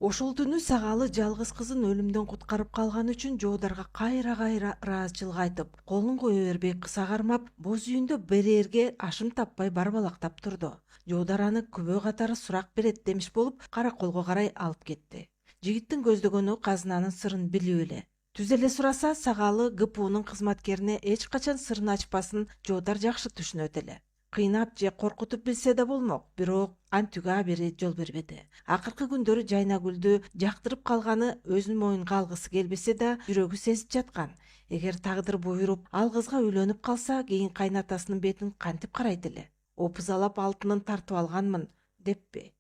Ошол түнү Сагалы жалгыз кызын өлүмдөн куткарып калганы үчүн Жоодарга кайра ыраазычылык айтып, колун кое бербей кыса кармап, боз үйүндө берерге ашым таппай барбалактап турду. Жоодар аны күбө катары сурак берет демиш болуп, караколго карай алып кетти. Жигиттин көздөгөнү казынанын сырын билүү эле. Түз эле сураса, Сагалы ГПУнун кызматкерине эч качан сырын ачпасын Жоодар жакшы түшүнөт эле. Кыйнап же коркутуп билсе да болмок, бирок антүгө абери жол бербеди. Акыркы күндөрү Жайнагүлдү жактырып калганы өзүнүн моюнга алгысы келбесе да, жүрөгү сезип жаткан. Эгер тагдыр буйруп, ал кызга үйлөнүп калса, кийин кайнатасынын бетин кантип карайт эле? Опузалап алтынын тартып алганмын, деппи?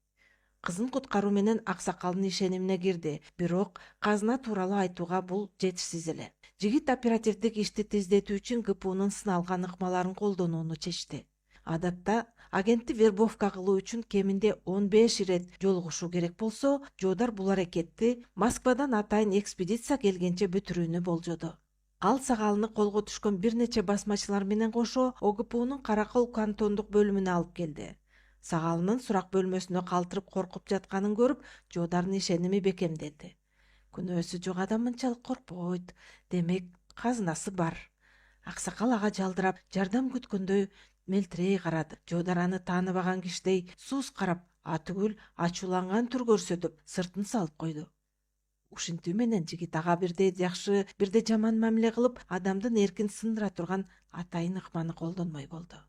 Кызын куткаруу менен аксакалдын ишенимине кирди, бирок казына тууралуу айтууга бул жетишсиз эле. Жигит оперативдик ишти тездетүү үчүн ГПУнун сыналган ыкмаларын колдонууну чечти. Адатта агентти вербовка кылуу үчүн кеминде 15 ирет жолугушуу керек болсо, Жоодар бул аракетти Москвадан атайын экспедиция келгенче бүтүрүүнү болжоду. Ал Сагалыны колго түшкөн бир нече басмачылар менен кошо ОГПУнун Каракол кантондук бөлүмүнө алып келди. Сагалынын сурак бөлмөсүндө калтырып коркуп жатканын көрүп, Жоодардын ишеними бекемделди. Күнөөсү жок адам мынчалык коркпойт, демек казынасы бар. Аксакал ага жалдырап, жардам күткөндөй мелтирей карады. Жоодар аны тааныбаган кишидей сууз карап, атүгүл ачууланган түр көрсөтүп, сыртын салып койду. Ушинтүү менен жигит ага бирде жакшы, бирде жаман мамиле кылып, адамдын эркин сындыра турган атайын ыкманы колдонмой болду.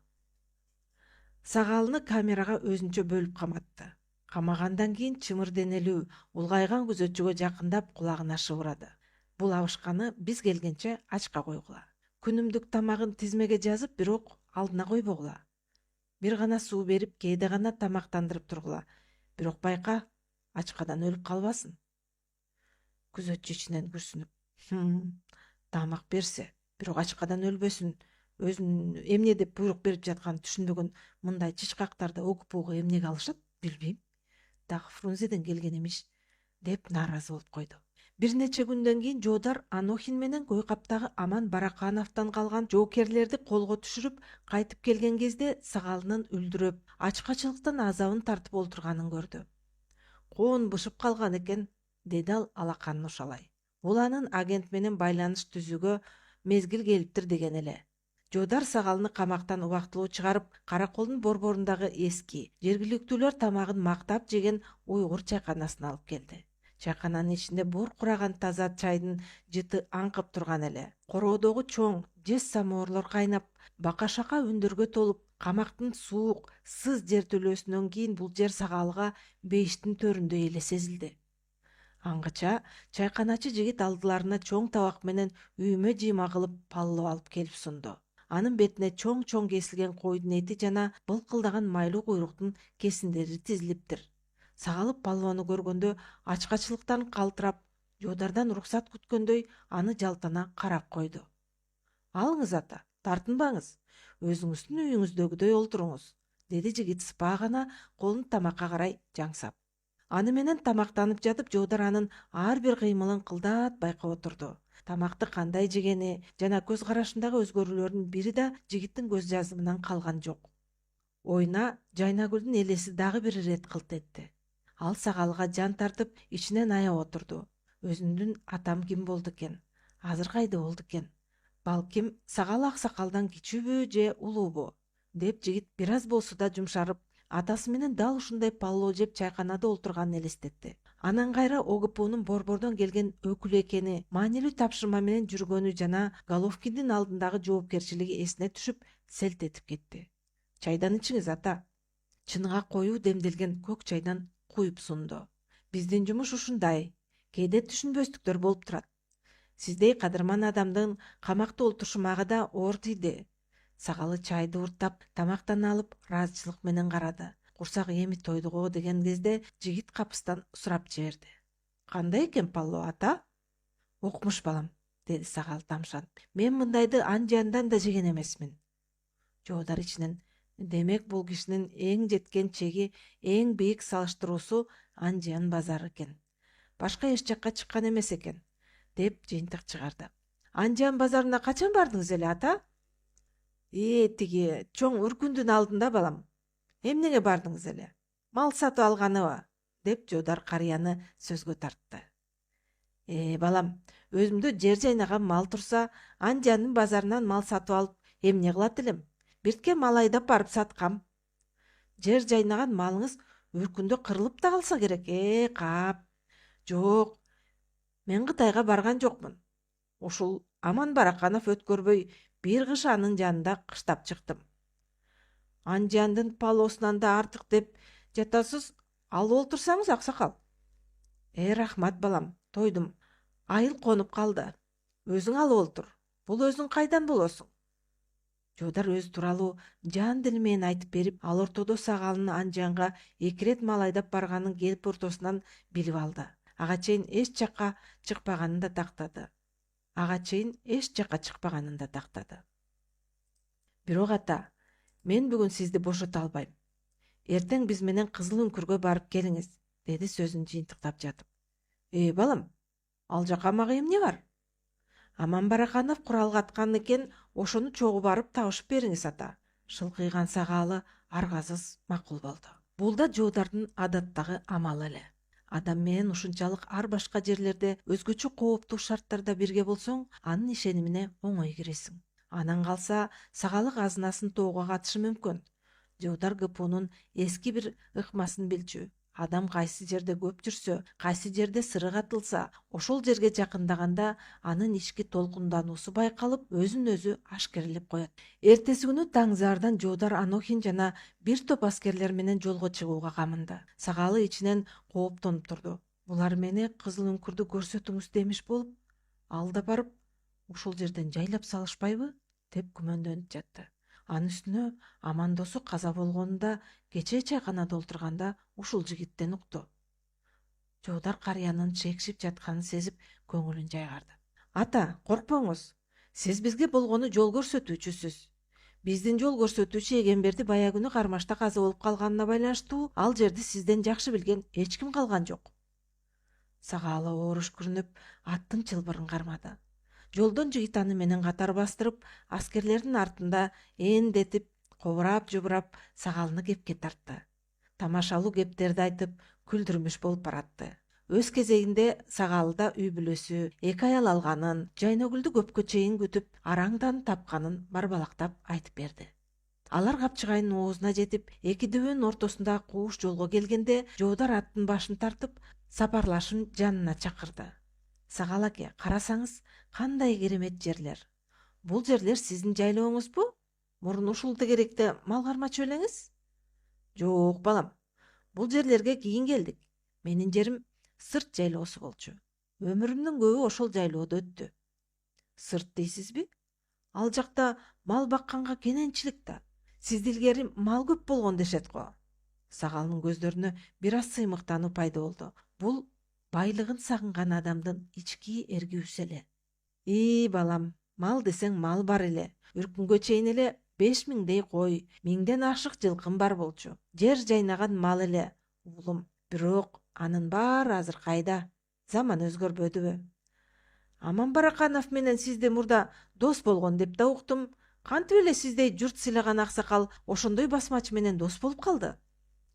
Сагалыны камерага өзүнчө бөлүп каматты. Камагандан кийин чымыр денелүү, улгайган күзөтчүгө жакындап кулагына шыбырады. Бул абышканы биз келгенче ачка койгула. Күнүмдүк тамагын тизмеге жазып, бирок алдына койбогула. Бир гана суу берип, кээде гана тамактандырып тургула. Бирок байка, ачкадан өлүп калбасын. Күзөтчү ичинен күрсүнүп, тамак берсе, бирок ачкадан өлбөсүн. Өзүн эмне деп буйрук берип жатканын түшүнбөгөн мындай чычкактарды ОГПУга эмнеге алышат, билбейм. Дагы Фрунзеден келген имиш, деп нааразы болуп койду. Бир нече күндөн кийин Жоодар Анохин менен Кой каптагы Аман Баракановдон калган жоокерлерди колго түшүрүп кайтып келген кезде Сагалынын үлдүрөп, ачкачылыктан азабын тартып олтурганын көрдү. Коон бышып калган экен, деди ал алаканын ушалай. Бул анын агент менен байланыш түзүүгө мезгил келиптир деген эле. Жоодар Сагалыны камактан убактылуу чыгарып, Караколдун борборундагы эски, жергиликтүүлөр тамагын мактап жеген уйгур чайканасына алып келди. Чайкананын ичинде боркураган таза чайдын жыты аңкып турган эле. Короодогу чоң, жез самоорлор кайнап, бака-шака үндөргө толуп, камактын суук, сыз жертөлөөсүнөн кийин бул жер Сагалыга бейиштин төрүндөй эле сезилди. Аңгыча чайканачы жигит алдыларына чоң табак менен үймө жыйма кылып палло алып келип сунду. Анын бетине чоң кесилген койдун эти жана былкылдаган майлуу куйруктун кесиндери тизилиптир. Сагалы паллоону көргөндө ачкачылыктан калтырап, Жooдардан уруксат күткөндөй аны жалтана карап койду. Алыңыз ата, тартынбаңыз, өзүңүздүн үйүңүздөгүдөй олтуруңуз, деди жигит сыпаа гана колун тамакка карай жаңсап. Аны менен тамактанып жатып, Жоодар анын ар бир кыймылын кылдат байкап отурду. Тамакты кандай жегени жана көз карашындагы өзгөрүүлөрдүн бири да жигиттин көз жазымынан калган жок. Ойуна Жайнагүлдүн элеси дагы бир ирет кылт этти. Ал Сагалга жан тартып, ичинен аяп отурду. Өзүнүн атам ким болду экен? Азыр кайда болду экен? Балким Сагалы аксакалдан кичүүбү же улуубу? Деп жигит бир аз болсо да жумшарып, атасы менен дал ушундай паллоо жеп чайканада олтурганын элестетти. Анан кайра ОГПУнун борбордон келген өкүлү экени, маанилүү тапшырма менен жүргөнү жана Головкиндин алдындагы жоопкерчилиги эсине түшүп, селт этип кетти. Чайдан ичиңиз ата. Чыныга коюу демделген көк чайдан куюп сунду. Биздин жумуш ушундай. Кээде түшүнбөстүктөр болуп турат. Сиздей кадырман адамдын камакта олтурушу мага да оор тийди. Сагалы чайды урттап, тамактан алып, ыраазычылык менен карады. Курсак эми тойду го деген кезде жигит капыстан сурап жиберди. Кандай экен палло ата? Окмуш балам, деди Сагал тамшанып. Мен мындайды анжандан да жеген эмесмин. Жоодар ичинен, демек бул кишинин эң жеткен чеги, эң бийик салыштыруусу Анжан базары экен. Башка эч жакка чыккан эмес экен, деп жыйынтык чыгарды. Анжан базарына качан бардыңыз эле ата? Тиги чоң үркүндүн алдында балам. Эмнеге бардыңыз эле? Мал сатып алганыбы? деп Жуудар карыяны сөзгө тартты. Балам, өзүмдө жер жайнаган мал турса, Анжандын базарынан мал сатып алып, эмне кылат элем? Биртке мал айдап барып саткам. Жер жайнаган малыңыз өркүндө кырылып да калса керек. Кап. Жок, мен Кытайга барган жокмун. Ушул Аман Бараканов өткөрбөй, бир кыш анын жанында кыштап чыктым. Анжандын палоосунан да артык деп жатасыз, алып олтурсаңыз аксакал. Рахмат балам, тойдум. Айыл конуп калды. Өзүң алып олтур. Бул өзүң кайдан болосуң? Жуудар өзү тууралуу жан дили менен айтып берип, ал ортодо сагалынын Анжанга 2 рет мал айдап барганын келип ортосунан билип алды. Ага чейин эч жакка чыкпаганын да тактады. Бирок ата, мен бүгүн сизди бошото албайм. Эртең биз менен Кызыл Үңкүргө барып келиңиз, деди сөзүн жыйынтыктап жатып. Балам, ал жака мага эмне бар? Аман Бараканов куралга аткан экен, ошону чогуу барып табышып бериңиз ата. Шылкыйган сагалы аргасыз макул болду. Бул да Жоодардын адаттагы амалы эле. Адам менен ушунчалык ар башка жерлерде өзгөчө кооптуу шарттарда бирге болсоң, анын ишенимине оңой киресиң. Анан калса, сагалы казынасын тоого катышы мүмкүн. Жуудар ГПУнун эски бир ыкмасын билчү. Адам кайсы жерде көп жүрсө, кайсы жерде сыры катылса, ошол жерге жакындаганда анын ички толкундануусу байкалып, өзүн өзү ашкерелеп коет. Эртеси күнү таңзаардан Жуудар Анохин жана бир топ аскерлер менен жолго чыгууга камынды. Сагалы ичинен кооптонуп турду. Булар мени Кызыл Үңкүрдү көрсөтүңүз демиш болуп, алда барып, ушул жерден жайлап салышпайбы деп күмөндөнүп жатты. Анын үстүнө Амандосу каза болгонунда кечээ чайканада олтурганда ушул жигиттен укту. Жуудар карыянын чекшип жатканын сезип көңүлүн жайгарды. Ата, коркпоңуз. Сиз бизге болгону жол көрсөтүүчүсүз. Биздин жол көрсөтүүчү Эгемберди бая күнү кармашта каза болуп калганына байланыштуу ал жерди сизден жакшы билген эч ким калган жок. Сагалы ооруш күрүнүп, аттын чылбырын кармады. Жолдон жыгитаны менен катар бастырып, аскерлердин артында эндетип, кобурап-жубурап сагалыны кепке тартты. Тамашалуу кептерди айтып, күлдүрмүш болуп баратты. Өз кезегинде сагалыда үй бүлөсү, 2 аял алганын, Жайнагүлдү көпкө чейин күтүп, араңдан тапканын барбалактап айтып берди. Алар Капчыгайдын оозуна жетип, 2 дөбөнүн ортосунда кууш жолго келгенде, Жуудар аттын башын тартып, сапарлашын жанына чакырды. Сагал аке, карасаңыз, кандай керемет жерлер. Бул жерлер сиздин жайлооңузбу? Мурун ушул тегеректе мал кармачу элеңиз? Жок, балам. Бул жерлерге кийин келдик. Менин жерим сырт жайлоосу болчу. Өмүрүмдүн көбү ошол жайлоодо өттү. Сырт дейсизби? Ал жакта мал бакканга кененчилик да. Сизде илгери мал көп болгон дешет го. Сагалынын көздөрүнө бир аз сыймыктануу пайда болду. Бул байлыгын сагынган адамдын ички эргүүсү эле. Балам, мал десең мал бар эле. Үркүнгө чейин эле 5000дей кой, 1000ден ашык жылкым бар болчу. Жер жайнаган мал эле, уулум. Бирок анын баары азыр кайда? Заман өзгөрбөдүбү? Аман Бараканов менен сизде мурда дос болгон деп да уктум. Кантип эле сиздей журт сыйлаган аксакал ошондой басмачы менен дос болуп калды?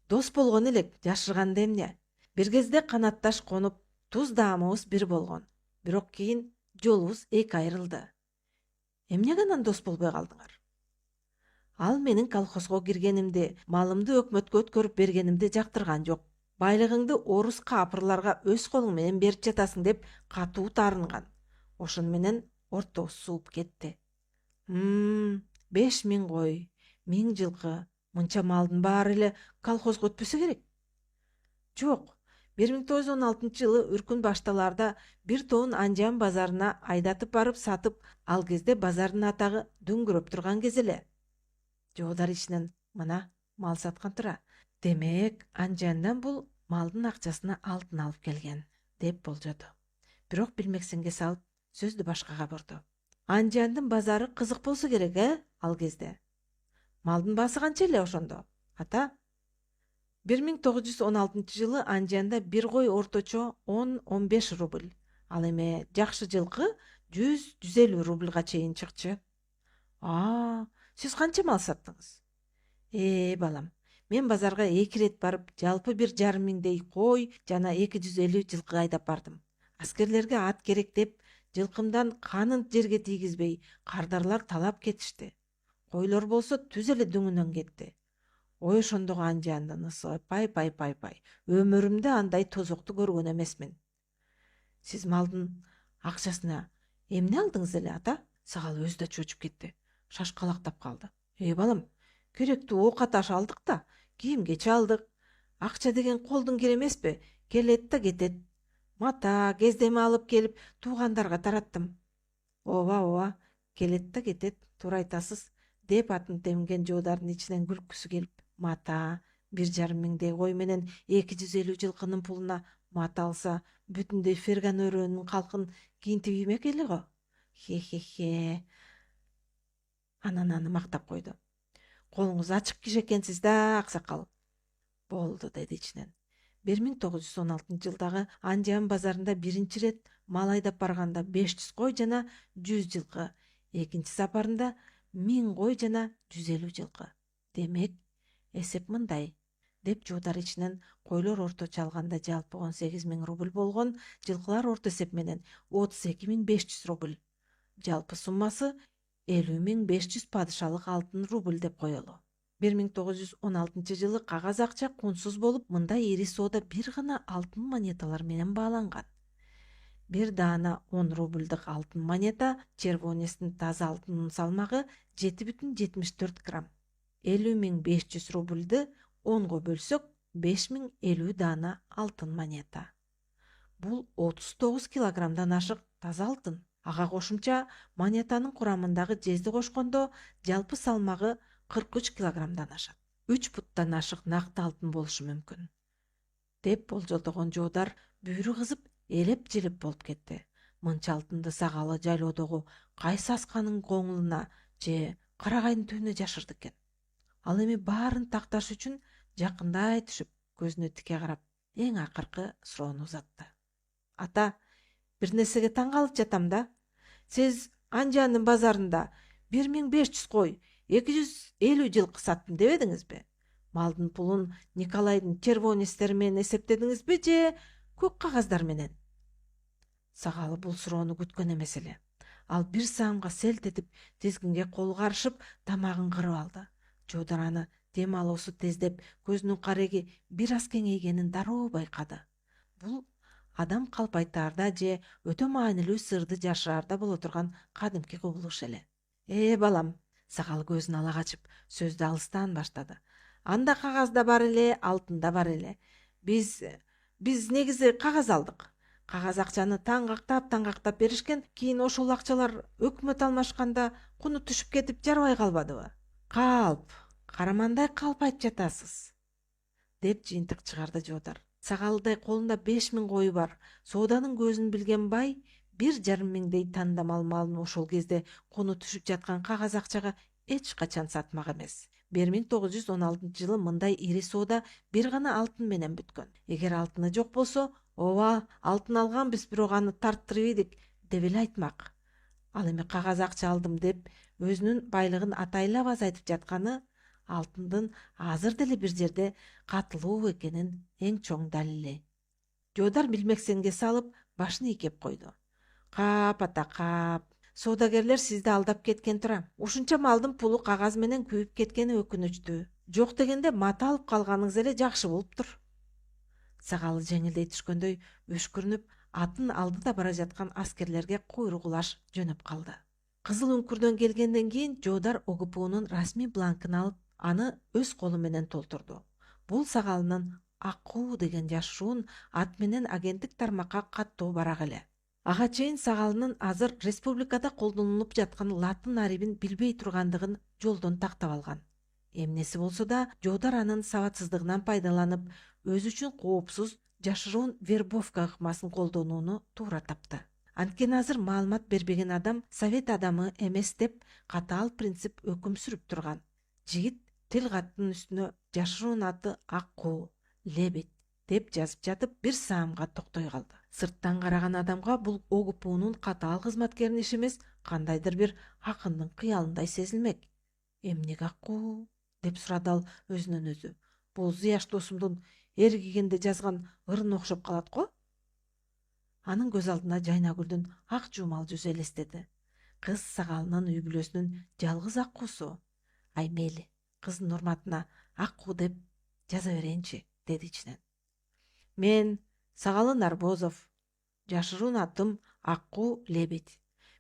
Дос болгон элек, жашырганда эмне? Бир кезде канатташ конуп, туз даамыбыз бир болгон. Бирок кийин жолубуз эки айрылды. Эмнеге анан дос болбой калдыңар? Ал менин колхозго киргенимди, малымды өкмөткө өткөрүп бергенимди жактырган жок. Байлыгыңды орус капырларга өз колуң менен берип жатасың деп катуу таарынган. Ошон менен ортобуз сууп кетти. 5000 кой, 1000 жылкы, мынча малдын баары эле колхозго өтпөсө керек. Жок. 1916-жылы үркүн башталарда бир тоон Анжан базарына айдатып барып сатып, ал кезде базардын атагы дөңгөрөп турган кез эле. Жуудар ичинен мына мал саткан тура. Демек, Анжандан бул малдын акчасына алтын алып келген, деп болжоду. Бирок билмексенге салып, сөздү башкага бурду. Анжандын базары кызык болсо керек, ал кезде. Малдын баасы канча эле ошондо? Ата, 1916-жылы Анжанда бир кой орточо 10-15 рубль. Ал эми жакшы жылкы 100-150 рубльга чейин чыкчу. Сиз канча мал саттыңыз? Балам, Мен базарга 2 рет барып, жалпы 1,5 миңдей кой жана 250 жылкы айдап бардым. Аскерлерге ат керек деп, жылкымдан канын жерге тийгизбей, кардарлар талап кетишти. Койлор болсо түз эле дүңүнөн кетти. Ой, ошондогу анжандынысы, пай. Өмүрүмдө андай тозокту көргөн эмесмин. Сиз малдын акчасына эмне алдыңыз эле, ата? Сагал өзү да чочуп кетти. Шашкалактап калды. Балам, керектүү оокат аш алдык да, кийим-кечи алдык. Акча деген колдун кири эмеспи? Келет да кетет. Мата, кездеме алып келип, туугандарга тараттым. Ооба, келет да кетет, туура айтасыз, деп атын темген жоодардын ичинен күлкүсү келип. Мата, 1,5 миңдей кой менен 250 жылкынын пулуна мата алса, бүтүндөй Ферган өрөөнүн калкын кийинтип иймек эле го. Хе. Анан аны мактап койду. Колуңуз ачык киши экенсиз да, аксакал. Болду, деди ичинен. 1916-жылдагы Анжан базарында биринчи рет мал айдап барганда 500 кой жана 100 жылкы, экинчи сапарында 1000 кой жана 150 жылкы. Демек, эсеп мындай, деп жуудар ичинен койлор орточо алганда жалпы 18 000 рубль болгон, жылкылар орто эсеп менен 32 500 рубль. Жалпы суммасы 50 500 падышалык алтын рубль деп коелу. 1916-жылы кагаз акча кунсуз болуп, мындай ири соода бир гана алтын монеталар менен бааланган. Бир даана 10 рубльдык алтын монета, червонестин таза алтынынын салмагы 7,74 грамм. 50 500 рубльды 10го бөлсөк, 5050 даана алтын монета. Бул 39 килограммдан ашык таза алтын. Ага кошумча монетанын курамындагы жезди кошкондо жалпы салмагы 43 килограммдан ашат. 3 футтан ашык накты алтын болушу мүмкүн, деп болжолдогон жоодар бүйүрү кызып, элеп-желеп болуп кетти. Мынча алтынды сагалы жайлоодогу кайсы асканын коңулуна же карагайдын түбүнө жашырды экен. Ал эми баарын такташ үчүн жакындай түшүп, көзүнө тике карап, эң акыркы суроону узатты. Ата, бир нерсеге таң калып жатам да. Сиз Анжандын базарында 1500 кой, 250 жылкы саттым дебедиңизби? Малдын пулун Николайдын червонестери менен эсептедиңизби же көк кагаздар менен? Сагалы бул суроону күткөн эмес эле. Ал бир саамга селт этип, тизгинге колу карышып, тамагын кырып алды. Жooдар аны дем алуусу тездеп, көзүнүн кареги бир аз кеңейгенин дароо байкады. Бул адам калпайтаарда же өтө маанилүү сырды жашыраарда боло турган кадимки кубулуш эле. Балам, сагал көзүн ала качып, сөздү алыстан баштады. Анда кагаз да бар эле, алтын да бар эле. Биз негизи кагаз алдык. Кагаз акчаны таңгактап беришкен, кийин ошол акчалар өкмөт алмашканда куну түшүп кетип жарабай калбадыбы? Карамандай калп айтып жатасыз, деп жыйынтык чыгарды жоодар. Сагалдай колунда 5000 кою бар. Сооданын көзүн билген бай 1,5 миңдей тандамал малын ошол кезде куну түшүп жаткан кагаз акчага эч качан сатмак эмес. 1916-жылы мындай ири соода бир гана алтын менен бүткөн. Эгер алтыны жок болсо, ооба, алтын алганбыз, бирок аны тарттырып ийдик деп эле айтмак. Ал эми кагаз акча алдым деп өзүнүн байлыгын атайлап азайтып жатканы алтындын азыр деле бир жерде катылуу экенин эң чоң далили. Жоодар билмексенге салып, башын ийкеп койду. Кап, ата, кап. Соодагерлер сизди алдап кеткен тура. Ушунча малдын пулу кагаз менен күйүп кеткени өкүнүчтүү. Жок дегенде мата алып калганыңыз эле жакшы болуптур. Сагалы жеңилдей түшкөндөй өшкүрүнүп, атын алды да бара жаткан аскерлерге куйрук улаш жөнөп калды. Кызыл үңкүрдөн келгенден кийин жоодар ОГПУнун расмий бланкын алып, аны өз колу менен толтурду. Бул Сагалынын Аккуу деген жашыруун ат менен агенттик тармакка каттоо барак эле. Ага чейин Сагалынын азыр республикада колдонулуп жаткан латын арибин билбей тургандыгын жолдон тактап алган. Эмнеси болсо да, жоодар анын сабатсыздыгынан пайдаланып, өзү үчүн коопсуз жашыруун вербовка ыкмасын колдонууну туура тапты. Анткени азыр маалымат бербеген адам совет адамы эмес деп катаал принцип өкүм сүрүп турган. Жигит тил каттын үстүнө жашыруун аты Аккуу, лебедь деп жазып жатып, бир саамга токтой калды. Сырттан караган адамга бул ОГПУнун катаал кызматкеринин иши эмес, кандайдыр бир акындын кыялындай сезилмек. Эмнеге Аккуу? Деп сурады ал өзүнөн өзү. Бул зыяш досумдун эргигенде жазган ырын окшоп калат го. Анын көз алдына Жайнагүлдүн ак жуумал жүзү элестеди. Кыз сагалынын үй бүлөсүнүн жалгыз акуусу. Ай мейли, кыздын урматына акуу деп жаза берейинчи, деди ичинен. Мен Сагалы Нарбозов. Жашыруун атым Аккуу Лебедь.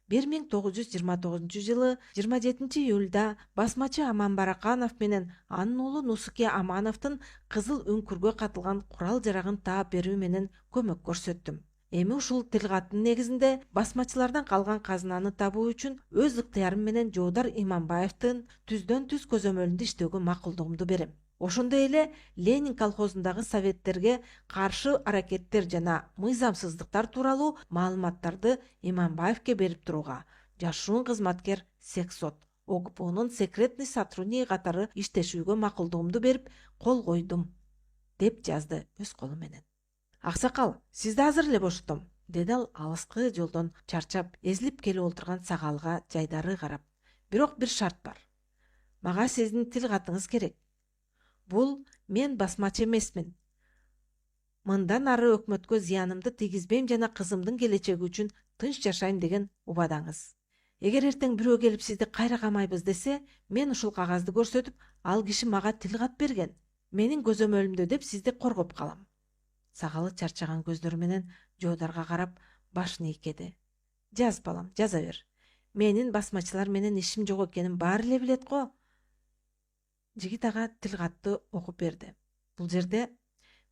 1929 жылы 27 июлда басмачы Аман Бараканов менен анын уулу Нусуке Амановдун кызыл үңкүргө катылган курал жарагын таап берүү менен көмөк көрсөттүм. Эми ушул тилгаттын негизинде басмачылардан калган казынаны табуу үчүн өз ыктыярым менен Жоодар Иманбаевдин түздөн түз көзөмөлүндө иштөөгө макулдугумду берем. Ошондой эле Ленин колхозундагы советтерге каршы аракеттер жана мыйзамсыздыктар тууралуу маалыматтарды Иманбаевке берип турууга жашыруун кызматкер Сексот ОГПнун секретный сотрудниги катары иштешүүгө макулдугумду берип кол койдум, деп жазды өз колу менен. Аксакал, сизди азыр эле бошотом, деди ал алыскы жолдон чарчап эзилип келип олтурган Сагалга жайдары карап. Бирок бир шарт бар. Мага сиздин тил катыңыз керек. Бул мен басмачы эмесмин. Мындан ары өкмөткө зыянымды тийгизбейм жана кызымдын келечеги үчүн тынч жашайм деген убадаңыз. Эгер эртең бирөө келип сизди кайра камайбыз десе, мен ушул кагазды көрсөтүп, ал киши мага тил кат берген, менин көзөмөлүмдө деп сизди коргоп калам. Сагалы чарчаган көздөрү менен Жоодарга карап башын ийкеди. Жаз балам, жаза бер. Менин басмачылар менен ишим жок экенин баары эле билет го. Жигит ага тил катты окуп берди. Бул жерде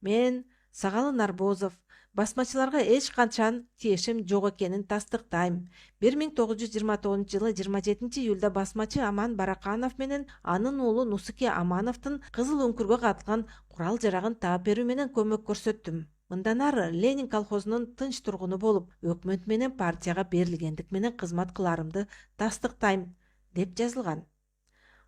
мен Сагалы Нарбозов басмачыларга эч канчан тиешим жок экенин тастыктайм. 1929 жылы 27 июлда басмачы Аман Бараканов менен анын уулу Нусуке Амановдун кызыл үңкүргө катылган курал жарагын таап берүү менен көмөк көрсөттүм. Мындан ары Ленин колхозунун тынч тургуну болуп, өкмөт менен партияга берилгендик менен кызмат кыларымды тастыктайм, деп жазылган.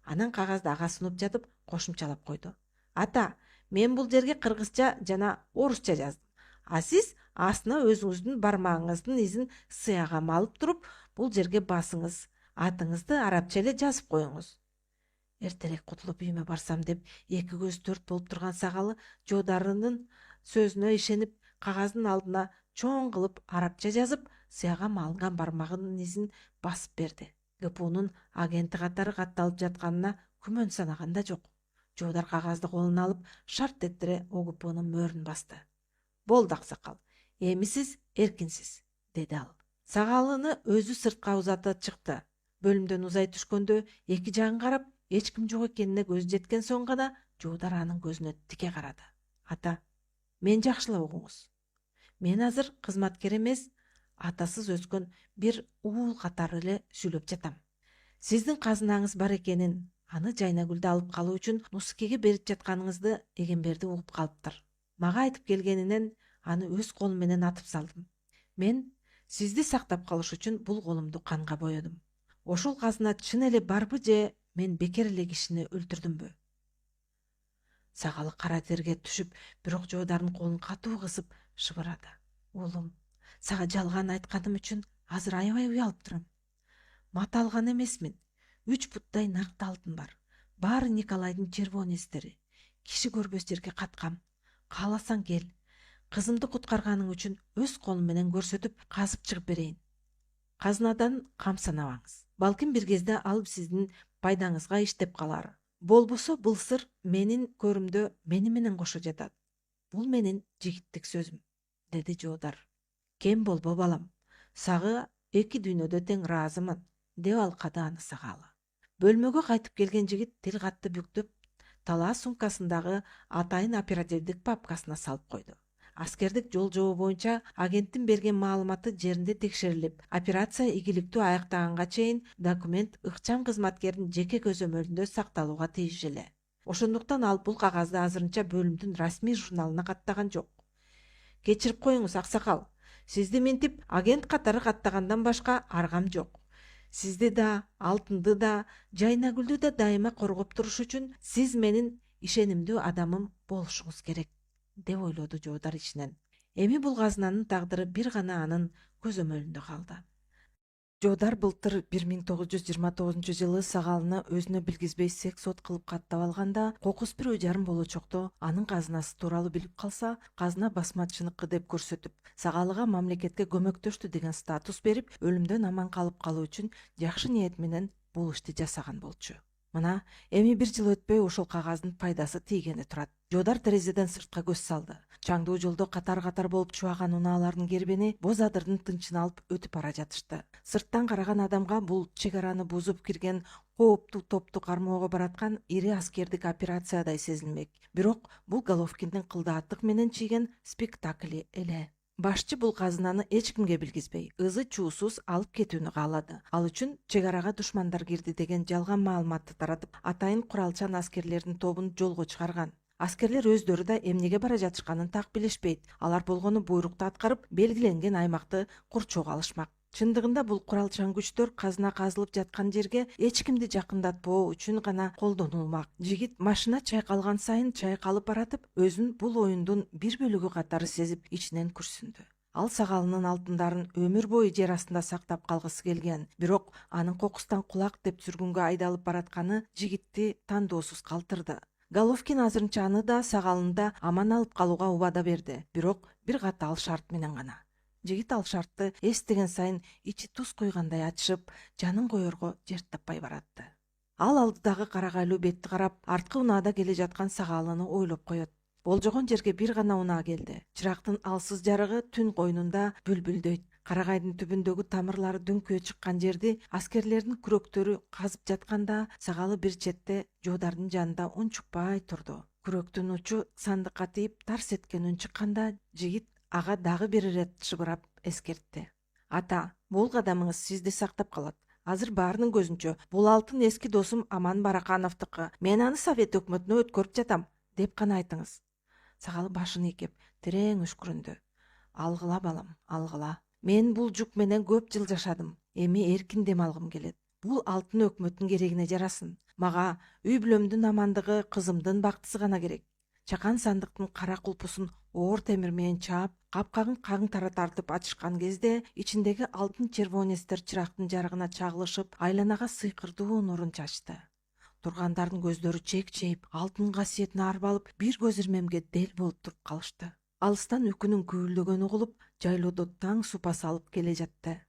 Анан кагазды ага сунуп жатып кошумчалап койду. Ата, мен бул жерге кыргызча жана орусча жаздым. А сиз астына өзүңүздүн бармагыңыздын изин сыяга малып туруп, бул жерге басыңыз. Атыңызды арабча эле жазып коюңуз. Эртерээк кутулуп үйүмө барсам деп эки көз төрт болуп турган Сагалы Жоодарынын сөзүнө ишенип, кагаздын алдына чоң кылып арабча жазып, сыяга малынган бармагынын изин басып берди. ГПУнун агенти катары катталып жатканына күмөн санаган да жок. Жоодар кагазды колуна алып, шарт этире ОГПнун мөрүн басты. Болду аксакал, эми сиз эркинсиз, деди ал. Сагалыны өзү сыртка узатып чыкты. Бөлүмдөн узай түшкөндө эки жагын карап, эч ким жок экенине көзү жеткен соң гана Жоодар анын көзүнө тике карады. Ата, мен жакшылап угуңуз. Мен азыр кызматкер эмес, атасыз өскөн бир уул катары эле сүйлөп жатам. Сиздин казынаңыз бар экенин, аны Жайнагүлдү алып калуу үчүн Нусукеге берип жатканыңызды Эгемберди угуп калыптыр. Мага айтып келгенинен аны өз колум менен атып салдым. Мен сизди сактап калыш үчүн бул колумду канга боёдум. Ошол казына чын эле барбы же мен бекер эле кишини өлтүрдүмбү? Сагалы кара терге түшүп, бирок Жоодардын колун катуу кысып шыбырады. Уулум, сага жалган айтканым үчүн азыр аябай уялып турам. Мата алган эмесмин. 3 путтай накты алтын бар. Баары Николайдын червонецтери. Киши көрбөс жерге каткам. Кааласаң кел. Кызымды куткарганың үчүн өз колум менен көрсөтүп, казып чыгып берейин. Казынадан кам санабаңыз. Балким бир кезде ал сиздин пайдаңызга иштеп калар. Болбосо бул сыр менин көрүмдө мени менен кошо жатат. Бул менин жигиттик сөзүм, деди Жоодар. Кем болбо балам. Сага эки дүйнөдө тең ыраазымын, деп алкады аны Сагалы. Бөлмөгө кайтып келген жигит тил катты бүктөп, талаа сумкасындагы атайын оперативдик папкасына салып койду. Аскердик жол жобо боюнча агенттин берген маалыматы жеринде текшерилип, операция ийгиликтүү аяктаганга чейин документ ыкчам кызматкердин жеке көзөмөлүндө сакталууга тийиштүү эле. Ошондуктан ал бул кагазды азырынча бөлүмдүн расмий журналына каттаган жок. Кечирип коюңуз, аксакал. Сизди минтип агент катары каттагандан башка аргам жок. Сизди да, алтынды да, Жайнагүлдү да дайыма коргоп туруш үчүн сиз менин ишенимдүү адамым болушуңуз керек, деп ойлоду Жоодар ичинен. Эми бул казынанын тагдыры бир гана анын көзөмөлүндө калды. Жоодар былтыр 1929 сагалыны өзүнө билгизбей секс от кылып каттап алганда, кокус бир үй жарым болочокто анын казынасы тууралуу билип калса, казына басмачыныкы деп көрсөтүп, сагалыга мамлекетке көмөктөштү деген статус берип, өлүмдөн аман калып калуу үчүн жакшы ниет менен бул ишти жасаган болчу. Мына, эми бир жыл өтпөй ошол кагаздын пайдасы тийгени турат. Жоодар терезеден сыртка көз салды. Чаңдуу жолдо катар-катар болуп чубаган унаалардын кербени боз адырдын тынчын алып өтүп бара жатышты. Сырттан караган адамга бул чек араны бузуп кирген кооптуу топту кармоого бараткан ири аскердик операциядай сезилмек. Бирок бул Головкиндин кылдааттык менен чийген спектакли эле. Башчы бул казынаны эч кимге билгизбей, ызы чуусуз алып кетүүнү каалады. Ал үчүн чек арага душмандар кирди деген жалган маалыматты таратып, атайын куралчан аскерлердин тобун жолго чыгарган. Аскерлер өздөрү да эмнеге бара жатышканын так билишпейт. Алар болгону буйрукту аткарып, белгиленген аймакты курчоого алышмак. Чындыгында бул куралчан күчтөр казына казылып жаткан жерге эч кимди жакындатпоо үчүн гана колдонулмак. Жигит машина чайкалган сайын чайкалып баратып, өзүн бул оюндун бир бөлүгү катары сезип, ичинен күрсүндү. Ал сагалынын алтындарын өмүр бою жер астында сактап калгысы келген, бирок анын кокустан кулак деп сүргүнгө айдалып баратканы жигитти тандоосуз калтырды. Головкин азырынча аны да сагалын да аман алып калууга убада берди, бирок бир катаал шарт менен гана. Жигит ал шартты эстеген сайын ичи туз куйгандай ачышып, жанын коерго жер таппай баратты. Ал алдыдагы карагайлуу бетти карап, арткы унаада келе жаткан сагалыны ойлоп коет. Болжогон жерге бир гана унаа келди. Чырактын алсыз жарыгы түн койнунда бүлбүлдөйт. Карагайдын түбүндөгү тамырлары дөңкүө чыккан жерди аскерлердин күрөктөрү казып жатканда, сагалы бир четте жоодардын жанында унчукпай турду. Күрөктүн учу сандыкка тийип тарс эткен үн чыкканда, жигит ага дагы бир ирет шыбырап эскертти. Ата, бул кадамыңыз сизди сактап калат. Азыр баарынын көзүнчө бул алтын эски досум Аман Баракановдуку. Мен аны Совет өкмөтүнө өткөрүп жатам, деп гана айтыңыз. Сагалы башын ийкеп терең үшкүрүндү. Алгыла балам, алгыла. Мен бул жук менен көп жыл жашадым. Эми эркин дем алгым келет. Бул алтын өкмөттүн керегине жарасын. Мага үй бүлөмдүн амандыгы, кызымдын бактысы гана керек. Чакан сандыктын кара кулпусун оор темир менен чаап, капкагын каңтара тартып ачышкан кезде, ичиндеги алтын червонецтер чырактын жарыгына чагылышып, айланага сыйкырдуу нурун чачты. Тургандардын көздөрү чекчейип, алтын касиетине арбалып, бир көз ирмемге дел болуп туруп калышты. Алыстан үкүнүн күбүлдөгөнү угулуп, жайлоодо таң супа салып келе жатты.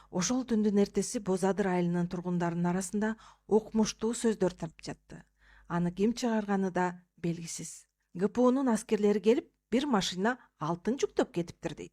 Ошол түндүн эртеси Боз Адыр айылынын тургундарынын арасында окмуштуу сөздөр тарап жатты. Аны ким чыгарганы да белгисиз. ГПУнун аскерлери келип, бир машина алтын жүктөп кетиптир дейт.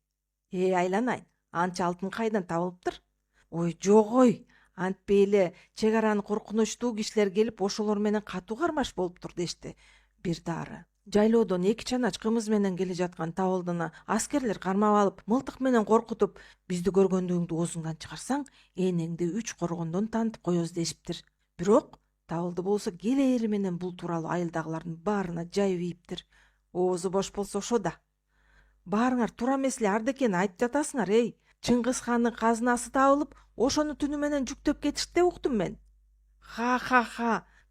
Айланайын, анча алтын кайдан табылыптыр? Ой, жок ой, антпей эле чек араны коркунучтуу кишилер келип, ошолор менен катуу кармаш болуптур дешти. Бир дары. Жайлоодон 2 чанач кымыз менен келе жаткан табылдыны аскерлер кармап алып, мылтык менен коркутуп, бизди көргөндүгүңдү оозуңдан чыгарсаң, энеңди 3 коргондон тантып коебуз дешиптир. Бирок табылды болсо келери менен бул тууралуу айылдагылардын баарына жайып ийиптир. Оозу бош болсо ошо да. Баарыңар туура эмес эле Ардекени айтып жатасыңар, эй. Чыңгыз хандын казынасы табылып, ошону түнү менен жүктөп кетишти деп уктум мен. Ха,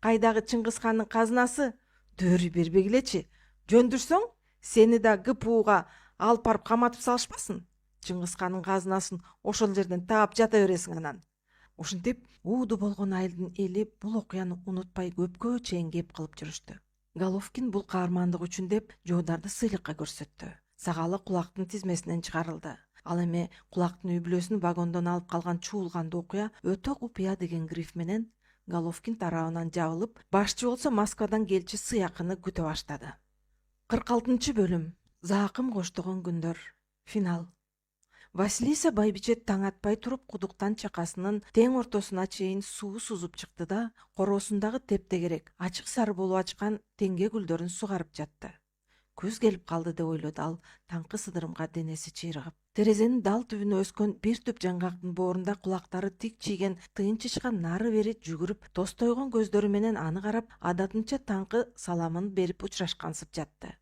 кайдагы Чыңгыз хандын казынасы? Дөөрү бербегилечи. Жөндүрсөң, сени да ГПУга алып барып каматып салышпасын. Чыңгыз хандын казынасын ошол жерден таап жата бересиң анан. Ушинтип, ууду болгон айылдын эли бул окуяны унутпай көпкө чейин кеп кылып жүрүштү. Головкин бул каармандык үчүн деп жоодарды сыйлыкка көрсөттү. Сагалы кулактын тизмесинен чыгарылды. Ал эми кулактын үй бүлөсүн вагондон алып калган чуулгандуу окуя өтө купуя деген гриф менен Головкин тарабынан жабылып, башчы болсо Москвадан келчи сыякыны күтө баштады. 46-бөлүм. Заакым коштогон күндөр. Финал. Василиса байбиче таң атпай туруп кудуктан чакасынын тең ортосуна чейин суу сузуп чыкты да, короосундагы тептегерек, ачык сары болуп ачкан теңге гүлдөрүн сугарып жатты. Күз келип калды деп ойлоду ал, таңкы сыдырымга денеси чыйрыгып. Терезенин дал түбүнө өскөн бир түп жаңгактын боорунда кулактары тик чийген тыйынчычка нары бери жүгүрүп, тостойгон көздөрү менен аны карап, адатынча таңкы саламын берип учурашкансып жатты.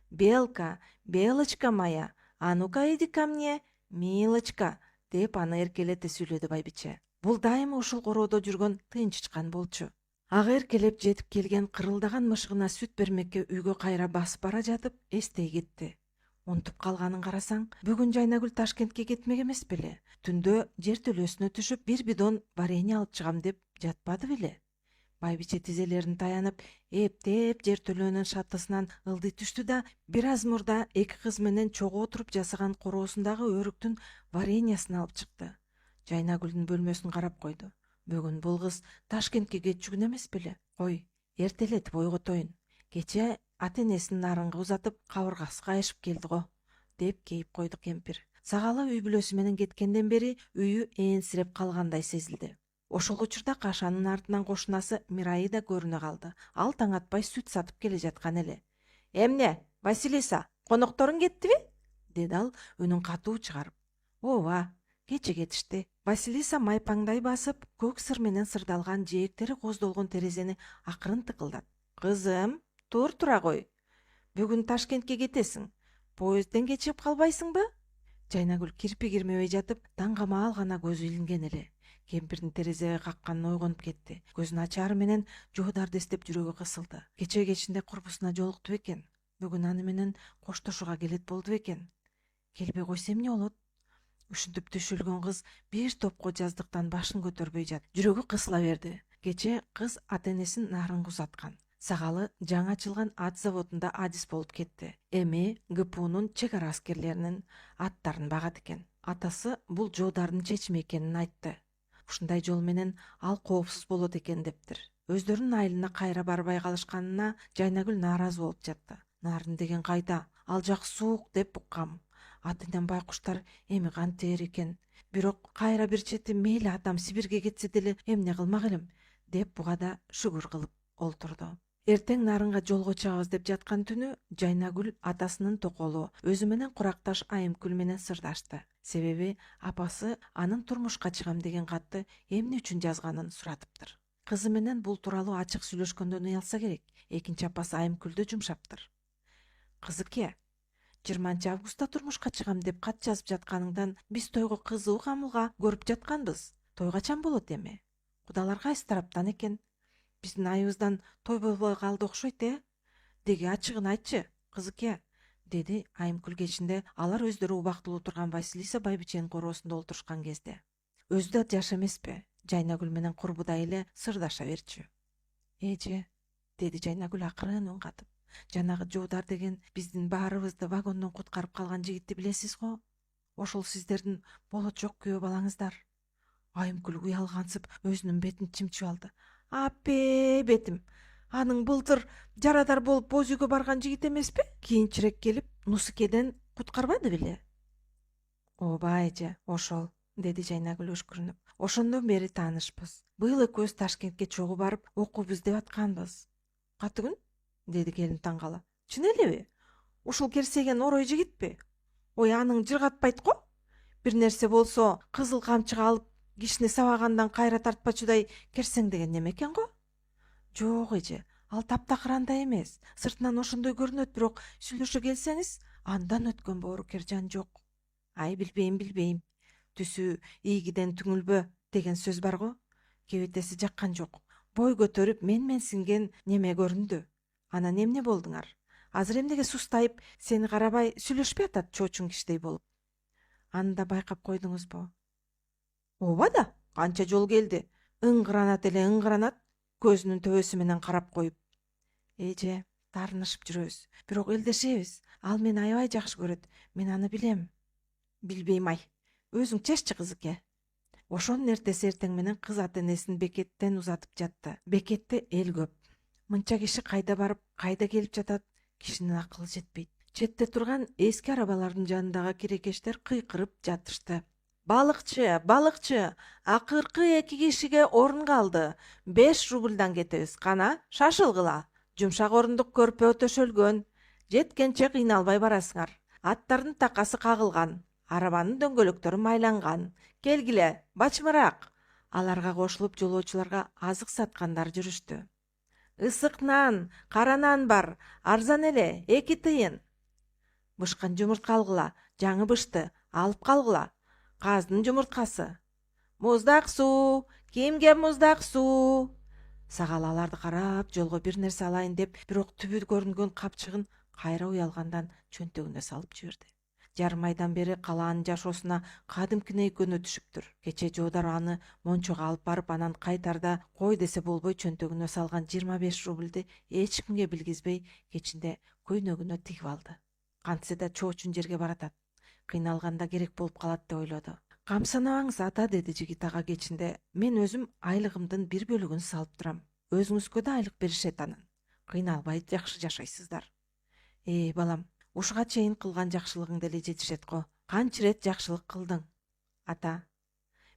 Белка, Белочка моя, а ну-ка иди ко мне, милочка, деп аны эркелете сүйлөдү байбиче. Бул дайыма ушул короодо жүргөн тыйынчычкан болчу. Ага эркелеп жетип келген кырылдаган мышыгына сүт бермекке үйгө кайра басып бара жатып эстей кетти. Унутуп калганын карасаң, бүгүн Жайнагүл Ташкентке кетмек эмес беле? Түндө жер төлөөсүнө түшүп, бир бидон варенье алып чыгам деп жатпады беле? Байбиче тизелерин таянып, эптеп жер төлөөнүн шаттысынан ылдый түштү да, бир аз мурда эки кыз менен чогуу отуруп жасаган короосундагы өрүктүн вареньясын алып чыкты. Жайнагүлдүн бөлмөсүн карап койду. Бүгүн бул кыз Ташкентке кетчүгүн эмес беле? Кой, эртелетип ойготоюн. Кече ата-энесин нарынга узатып, кабыргасы кайышып келди го, деп кейип койду кемпир. Сагалы үй бүлөсү менен кеткенден бери үйү ээнсиреп калгандай сезилди. Ошол учурда кашанын артынан кошунасы Мирайы да көрүнө калды. Ал таң атпай сүт сатып келе жаткан эле. «Эмне, Василиса, конокторуң кеттиби?» деди ал үнүн катуу чыгарып. «Ооба, кече кетишти». Василиса майпаңдай басып, көк сыр менен сырдалган жээктери коздолгон терезени акырын тыкылдады. «Кызым, тура кой. Бүгүн Ташкентке кетесиң. Поездден кечип калбайсыңбы?» Жайнагүл кирпи кирмебей жатып, таң камаал гана көзү илинген эле. Кемпирдин терезеге какканына ойгонуп кетти. Көзүн ачаары менен жоодарды эстеп жүрөгү кысылды. Кече кечинде курбусуна жолукту бекен? Бүгүн аны менен коштошууга келет болду бекен? Келбей койсо эмне болот? Ушинтип түшүлгөн кыз бир топко жаздыктан башын көтөрбөй жатты. Жүрөгү кысыла берди. Кече кыз ата-энесин нарынга узаткан. Сагалы жаңы ачылган ат заводунда адис болуп кетти. Эми ГПУнун чек ара аскерлеринин аттарын багат экен. Атасы бул жоодардын чечими экенин айтты. Ушундай жол менен ал коопсуз болот экен дептир. Өздөрүнүн айылына кайра барбай калышканына Жайнагүл нааразы болуп жатты. Нарын деген кайда? Ал жак суук деп уккам. Атынан байкуштар эми кантээр экен. Бирок кайра бир чети мейли атам Сибирге кетсе деле эмне кылмак элем, деп буга да шүгүр кылып олтурду. Эртең нарынга жолго чыгабыз деп жаткан түнү Жайнагүл атасынын токолу өзү менен куракташ Айымкүл менен сырдашты. Себеби апасы анын турмушка чыгам деген катты эмне үчүн жазганын суратыптыр. Кызы менен бул тууралуу ачык сүйлөшкөндөн уялса керек. Экинчи апасы Айымкүлдү жумшаптыр. «Кызыке, 20 августта турмушка чыгам деп кат жазып жатканыңдан биз тойго кызуу камылга көрүп жатканбыз. Той качан болот эми? Кудалар кайсы тараптан экен? Биздин айыбыздан той болбой калды окшойт, Деги ачыгын айтчы, кызыке», деди Айымкүл кечинде алар өздөрү убактылуу турган Василиса байбиченин короосунда олтурушкан кезде. Өзү да жаш эмеспи? Жайнагүл менен курбудай эле сырдаша берчү. «Эже», деди Жайнагүл акырын үн катып. «Жанагы жуудар деген биздин баарыбызды вагондон куткарып калган жигитти билесиз го? Ошол сиздердин болочок күйөө балаңыздар». Айымкүл уялгансып өзүнүн бетин чимчип алды. «Апе, бетим. Аның былтыр жарадар болуп боз үйгө барган жигит эмеспи? Кийинчерээк келип Нусукеден куткарбады беле?» «Ооба эже, ошол», деди Жайнагүл өшкүрүнүп. «Ошондон бери таанышпыз. Быйыл экөөбүз Ташкентке чогуу барып окуйбуз деп атканбыз». «Катыгүн?» деди келин таң кала. «Чын элеби? Ушул керсеген орой жигитпи? Ой, аның жыргатпайт го? Бир нерсе болсо кызыл камчыга алып кишини сабагандан кайра тартпачудай керсең деген неме экен го?» «Жок эже, ал таптакыр андай эмес. Сыртынан ошондой көрүнөт, бирок сүйлөшө келсеңиз, андан өткөн боорукер жан жок». «Ай, билбейм. Түсү ийгиден түңүлбө деген сөз бар го. Кебетеси жаккан жок. Бой көтөрүп менсинген неме көрүндү. Анан эмне болдуңар? Азыр эмнеге сустайып, сени карабай сүйлөшпөй атат чоочун кишидей болуп? Аны да байкап койдуңузбу?» «Ооба да, канча жол келди. Ыңгыранат эле ыңгыранат, көзүнүн төбөсү менен карап коюп». «Эже, таарынышып жүрөбүз, бирок элдешебиз. Ал мени аябай жакшы көрөт. Мен аны билем». «Билбейм ай. Өзүң чеччи, кызыке». Ошонун эртеси эртең менен кыз ата-энесин бекеттен узатып жатты. Бекетте эл көп. Мынча киши кайда барып, кайда келип жатат, кишинин акылы жетпейт. Четте турган эски арабалардын жанындагы кирекештер кыйкырып жатышты. Балыкчы, акыркы 2 кишиге орун калды. 5 рубльдан кетебиз. Кана, шашылгыла. Жумшак орундук көрпө төшөлгөн. Жеткенче кыйналбай барасыңар. Аттардын такасы кагылган, арабанын дөңгөлөктөрү майланган. Келгиле, бачымыраак». Аларга кошулуп жолоочуларга азык саткандар жүрүштү. «Ысык нан, кара нан бар, арзан эле, 2 тыйын. Бышкан жумуртка алгыла, жаңы бышты, алып калгыла. Каздын жумурткасы. Муздак суу, кимге муздак суу?» Сагал аларды карап, жолго бир нерсе алайын деп, бирок түбү көрүнгөн капчыгын кайра уялгандан чөнтөгүнө салып жиберди. Жарым айдан бери калаанын жашоосуна кадимкине экөөнө түшүптүр. Кече Жоодар аны мончого алып барып, анан кайтарда кой десе болбой чөнтөгүнө салган 25 рубльди эч кимге билгизбей кечинде көйнөгүнө тигип алды. Кантсе да чоочун жерге баратат. Кыйналганда керек болуп калат деп ойлоду. Камсанабаңыз ата, деди жигит ага кечинде. Мен өзүм айлыгымдын бир бөлүгүн салып турам. Өзүңүзгө да айлык беришет анан. Кыйналбай жакшы жашайсыздар. Балам, ушуга чейин кылган жакшылыгыңды эле жетишет го. Канча ирет жакшылык кылдың? Ата,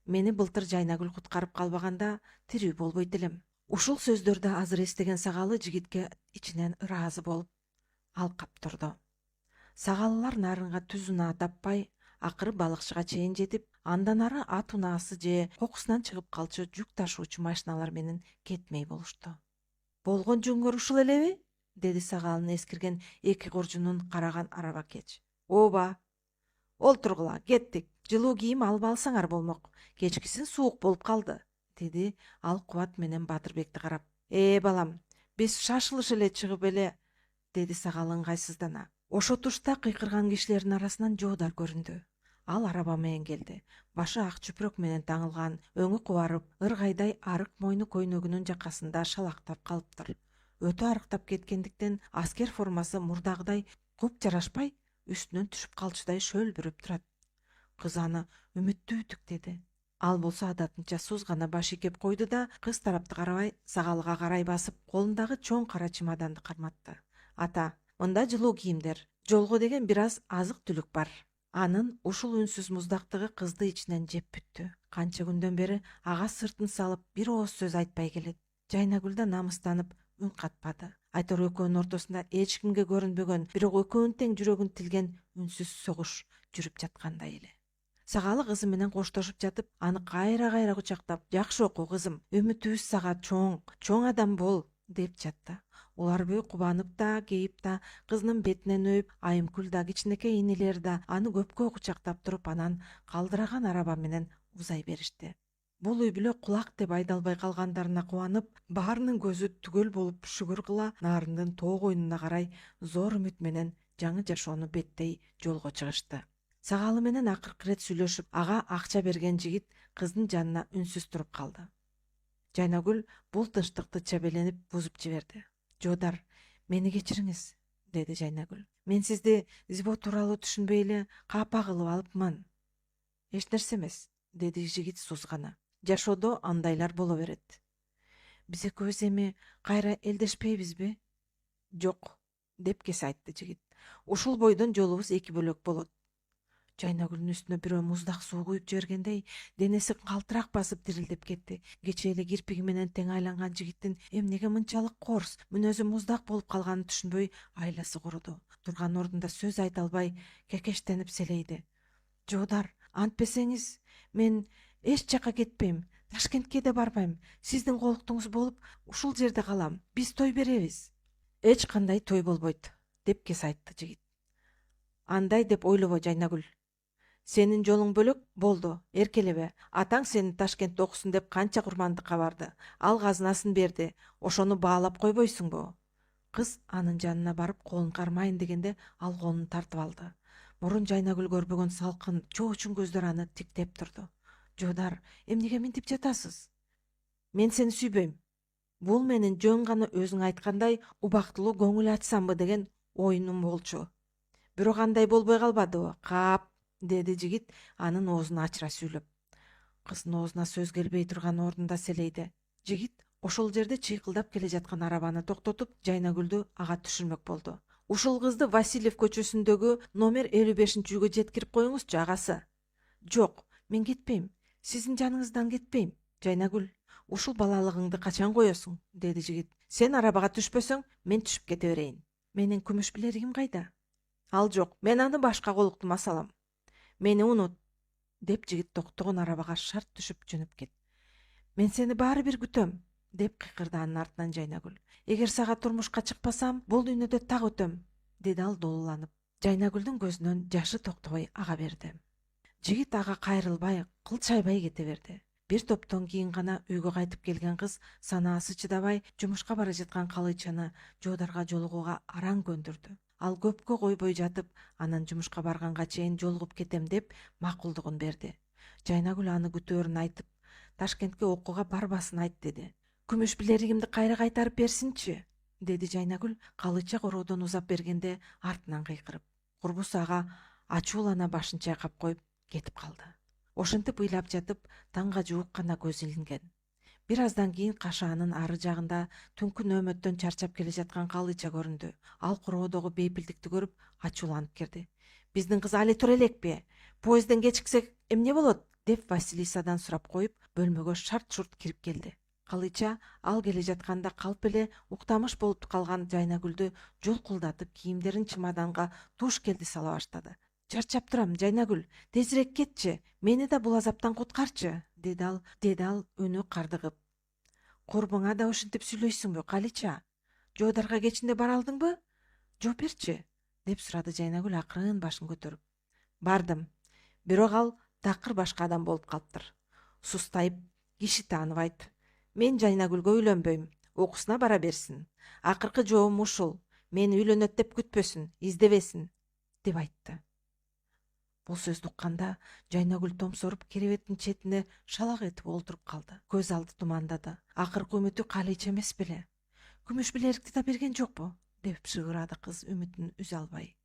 мени былтыр Жайнагүл куткарып калбаганда тирүү болбойт элем. Ушул сөздөрдү азыр эстеген Сагалы жигитке ичинен ыраазы болуп алкап турду. Сагалылар нарынга түз унаа таппай, акыры балыкчыга чейин жетип, андан ары ат унаасы же кокусунан чыгып калчу жүк ташуучу машиналар менен кетмей болушту. Болгон жөнгөр ушул элеби? Деди Сагалынын эскирген эки коржунун караган арабакеч. Ооба. Олтургула, кеттик. Жылуу кийим алып алсаңар болмок. Кечкисин суук болуп калды, деди ал Кубат менен Батырбекти карап. Балам, биз шашылыш эле чыгып эле, деди Сагал ыңгайсыздана. Ошо тушта кыйкырган кишилердин арасынан Жоодар көрүндү. Ал араба менен келди. Башы ак чүпрөк менен таңылган, өңү кубарып, ыргайдай арык мойну көйнөгүнүн жакасында шалактап калыптыр. Өтө арыктап кеткендиктен аскер формасы мурдагыдай куп жарашпай, үстүнөн түшүп калчудай шөлбүрөп турат. Кыз аны үмүттүү үтүктеди. Ал болсо адатынча суз гана баш ийкеп койду да, кыз тарапты карабай, Сагалга карай басып, колундагы чоң кара чемоданды карматты. Ата, мында жылуу кийимдер, жолго деген бир аз азык түлүк бар. Анын ушул үнсүз муздактыгы кызды ичинен жеп бүттү. Канча күндөн бери ага сыртын салып бир ооз сөз айтпай келет. Жайнагүл да намыстанып үн катпады. Айтор экөөнүн ортосунда эч кимге көрүнбөгөн, бирок экөөнүн тең жүрөгүн тилген үнсүз согуш жүрүп жаткандай эле. Сагалы кызы менен коштошуп жатып, аны кайра кучактап, "Жакшы оку кызым, үмүтүбүз сага чоң адам бол", деп жатты. Улар бөө кубанып да, кейип да, кызынын бетинен өйүп, Айымкүл да, кичинекей инилери да аны көпкө кучактап туруп, анан калдыраган араба менен узай беришти. Бул үй бүлө кулак деп айдалбай калгандарына кубанып, баарынын көзү түгөл болуп шүгүр кыла Нарындын тоо койнуна карай зор үмүт менен жаңы жашоону беттей жолго чыгышты. Сагалы менен акыркы ирет сүйлөшүп, ага акча берген жигит кыздын жанына үнсүз туруп калды. Жайнагүл бул тынчтыкты чебеленип бузуп жиберди. Жоодар, мени кечириңиз, деди Жайнагүл. Мен сизди Зибо тууралуу түшүнбөй эле капа кылып алыпмын. Эч нерсе эмес, деди жигит сузгана. Жашоодо андайлар боло берет. Биз экөөбүз эми кайра элдешпейбизби? Жок, деп кесе айтты жигит. Ушул бойдон жолубуз эки бөлөк болот. Жайнагүлдүн үстүнө бирөө муздак суу куюп жибергендей, денеси калтырак басып дирилдеп кетти. Кечээ эле кирпиги менен тең айланган жигиттин эмнеге мынчалык корс, мүнөзү муздак болуп калганын түшүнбөй айласы куруду. Турган ордунда сөз айта албай кекештенип селейди. Жоодар, антпесеңиз, мен эч жака кетпейм, Ташкентке да барбайм. Сиздин колуктуңуз болуп, ушул жерде калам. Биз той беребиз. Эч кандай той болбойт, деп кесе айтты жигит. Андай деп ойлобо, Жайнагүл. Сенин жолуң бөлөк болду, эркелебе. Атаң сени Ташкентте окусун деп канча курмандыкка барды. Ал казынасын берди. Ошону баалап койбойсуңбу? Кыз анын жанына барып колун кармайын дегенде, ал колун тартып алды. Мурун Жайнагүл көрбөгөн салкын, чоочун көздөр аны тиктеп турду. Жоодар, эмнеге мынтип жатасыз? Мен сени сүйбөйм. Бул менин жөн гана өзүң айткандай убактылуу көңүл ачсамбы деген оюнум болчу. Бирок андай болбой калбадыбы? Кап, деди жигит анын оозун ачыра сүйлөп. Кыздын оозуна сөз келбей турган ордунда селейди. Жигит ошол жерде чыйкылдап келе жаткан арабаны токтотуп, Жайнагүлдү ага түшүрмөк болду. Ушул кызды Васильев көчөсүндөгү номер 55-үйгө жеткирип коюңузчу, агасы. Жок, мен кетпейм. Сиздин жаныңыздан кетпейм. Жайнагүл, ушул балалыгыңды качан коесуң? Деди жигит. Сен арабага түшпөсөң, мен түшүп кете берейин. Менин күмүш билеригим кайда? Ал жок, мен аны башка колуктума салам. Мени унут, деп жигит токтогон арабага шарт түшүп жөнөп кетти. Мен сени баары бир күтөм, деп кыйкырды анын артынан Жайнагүл. Эгер сага турмушка чыкпасам, бул дүйнөдө так өтөм, деди ал долуланып. Жайнагүлдүн көзүнөн жашы токтобой ага берди. Жигит ага кайрылбай, кылчайбай кете берди. Бир топтон кийин гана үйгө кайтып келген кыз санаасы чыдабай жумушка бара жаткан калыйчаны Жоодарга жолугууга араң көндүрдү. Ал көпкө койбой жатып, анан жумушка барганга чейин жолугуп кетем деп макулдугун берди. Жайнагүл аны күтөөрүн айтып, Ташкентке окууга барбасын айт деди. Күмүш билеригимди кайра кайтарып берсинчи, деди Жайнагүл Калыча короодон узап бергенде артынан кыйкырып. Курбусу ага ачуулана башын чайкап коюп кетип калды. Ошентип ыйлап жатып, таңга жуук гана көз илинген. Бир аздан кийин кашаанын ары жагында түнкү нөөмөттөн чарчап келе жаткан Калыча көрүндү. Ал короодогу бейпилдикти көрүп ачууланып кирди. Биздин кыз али тура элекпи? Поездден кечиксек эмне болот? Деп Василисадан сурап коюп, бөлмөгө шарт-шурт кирип келди. Калыча ал келе жатканда калп эле уктамыш болуп калган Жайнагүлдү жолкулдатып, кийимдерин чемоданга туш келди сала баштады. Чарчап турам, Жайнагүл, тезирээк кетчи, мени да бул азаптан куткарчы, деди ал өнү кардыгып. Корбуңа да ушинтип сүйлөйсүңбү, Калыча? Жоодарга кечинде бара алдыңбы? Жооп берчи, деп сурады Жайнагүл акырын башын көтөрүп. Бардым, бирок ал такыр башка адам болуп калыптыр. Сустайып, киши тааныбайт. Мен Жайнагүлгө үйлөнбөйм, окуусуна бара берсин. Акыркы жообум ушул, мени үйлөнөт деп күтпөсүн, издебесин, деп айтты. Бул сөздү укканда Жайнагүл томсоруп керебеттин четине шалак этип олтуруп калды. Көз алды тумандады. Акыркы үмүтү Калыча эмес беле? Күмүш билерикти да берген жокпу? Деп шыгырады кыз үмүтүн үзө албай.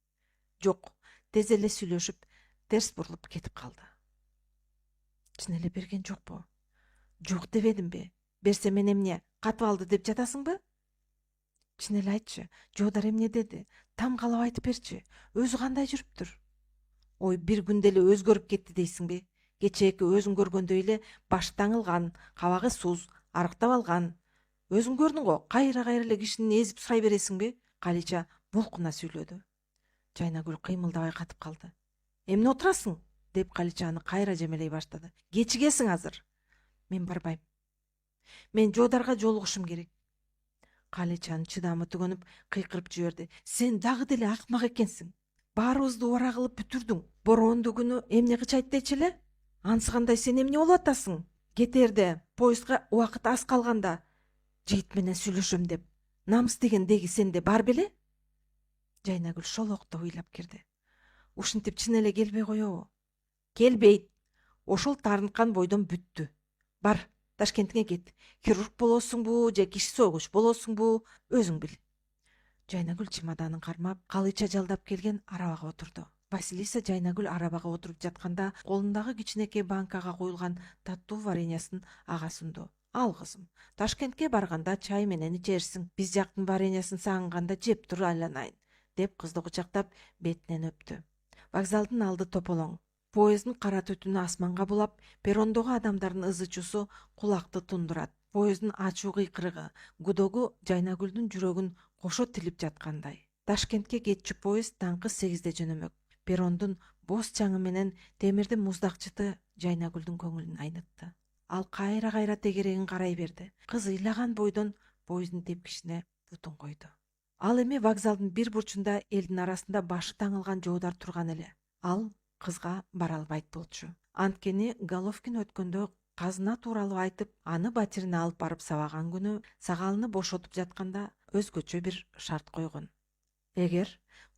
Жок, тез эле сүйлөшүп, терс бурулуп кетип калды. Чын эле берген жокпу? Жок дебедимби? Берсе мен эмне, катып алды деп жатасыңбы? Чын эле айтчы, жоодар эмне деди? Там калап айтып берчи. Өзү кандай жүрүптүр? Ой, бир күндө эле өзгөрүп кетти дейсиңби? Кечээки өзүң көргөндөй эле башы таңылган, кабагы суз, арыктап алган. Өзүң көрдүң го, кайра эле кишини эзип сурай бересиңби? Калыча булкуна сүйлөдү. Жайнагүл кыймылдабай катып калды. Эмне отурасың? Деп Калычаны кайра жемелей баштады. Кечигесиң азыр. Мен барбайм. Мен жоодарга жолугушум керек. Калычанын чыдамы түгөнүп кыйкырып жиберди. Сен дагы деле акмак экенсиң. Баарыбызды убара кылып бүтүрдүң. Бороондуу күнү эмне кычайт дечи эле? Ансыгандай сен эмне болуп атасың? Кетерде, поездга убакыт аз калганда жейит менен сүйлөшөм деп. Намыс деген деги сенде бар беле? Жайнагүл шолоктоп ыйлап кирди. Ушинтип чын эле келбей коебу? Келбейт. Ошол таарынткан бойдон бүттү. Бар, Ташкентиңе кет. Хирург болосуңбу же киши сойгуч болосуңбу, өзүң бил. Жайнагүл чемоданын кармап, Калыча жалдап келген арабага отурду. Василиса Жайнагүл арабага отуруп жатканда колундагы кичинекей банкага коюлган таттуу вареньясын ага сунду. Ал кызым, Ташкентке барганда чай менен ичерсиң. Биз жактын вареньясын сагынганда жеп тур айланайын, деп кызды кучактап бетинен өптү. Вокзалдын алды тополоң. Поезддин кара түтүнү асманга булап, перрондогу адамдардын ызы-чуусу кулакты тундурат. Поезддин ачуу кыйкырыгы, гудогу Жайнагүлдүн жүрөгүн кошо тилип жаткандай. Ташкентке кетчү поезд таңкы 8-де жөнөмөк. Перрондун боз чаңы менен темирдин муздакчыты Жайнагүлдүн көңүлүн айнытты. Ал кайра тегерегин карай берди. Кыз ыйлаган бойдон поезддин тепкичине бутун койду. Ал эми вокзалдын бир бурчунда элдин арасында башы таңылган жоодар турган эле. Ал кызга бара албайт болчу. Анткени Головкин өткөндө казына тууралуу айтып, аны батирине алып барып сабаган күнү сагалыны бошотуп жатканда өзгөчө бир шарт койгон. Эгер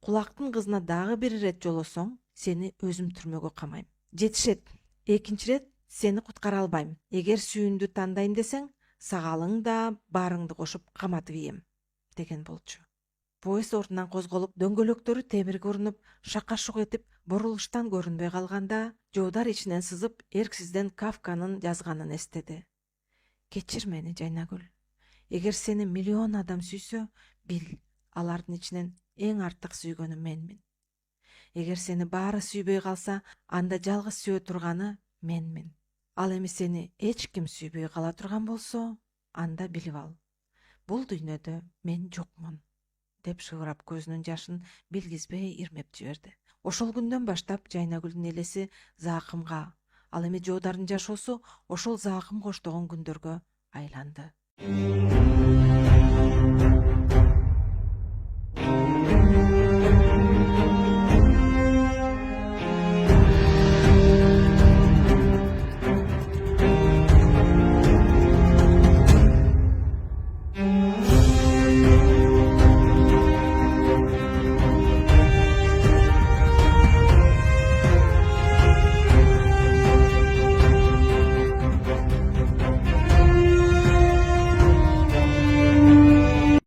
кулактын кызына дагы бир ирет жолосоң, сени өзүм түрмөгө камайм. Жетишет. Экинчи ирет сени куткара албайм. Эгер сүйүүндү тандайын десең, сагалың да баарыңды кошуп каматып ийем, деген болчу. Поезд ордунан козголуп, дөңгөлөктөрү темирге урунуп, шакашук этип, бурулуштан көрүнбөй калганда, жоодар ичинен сызып, эрксизден Кафканын жазганын эстеди. Кечир мени, Жайнагүл. Эгер сени миллион адам сүйсө, бил, алардын ичинен эң артык сүйгөнү менмин. Эгер сени баары сүйбөй калса, анда жалгыз сүйө турганы менмин. Ал эми сени эч ким сүйбөй кала турган болсо, анда билип ал. Бул дүйнөдө мен жокмун, деп шыбырап көзүнүн жашын билгизбей ирмеп жиберди. Ошол күндөн баштап Жайнагүлдүн элеси Заакымга, ал эми жоодардын жашоосу ошол Заакым коштогон күндөргө айланды.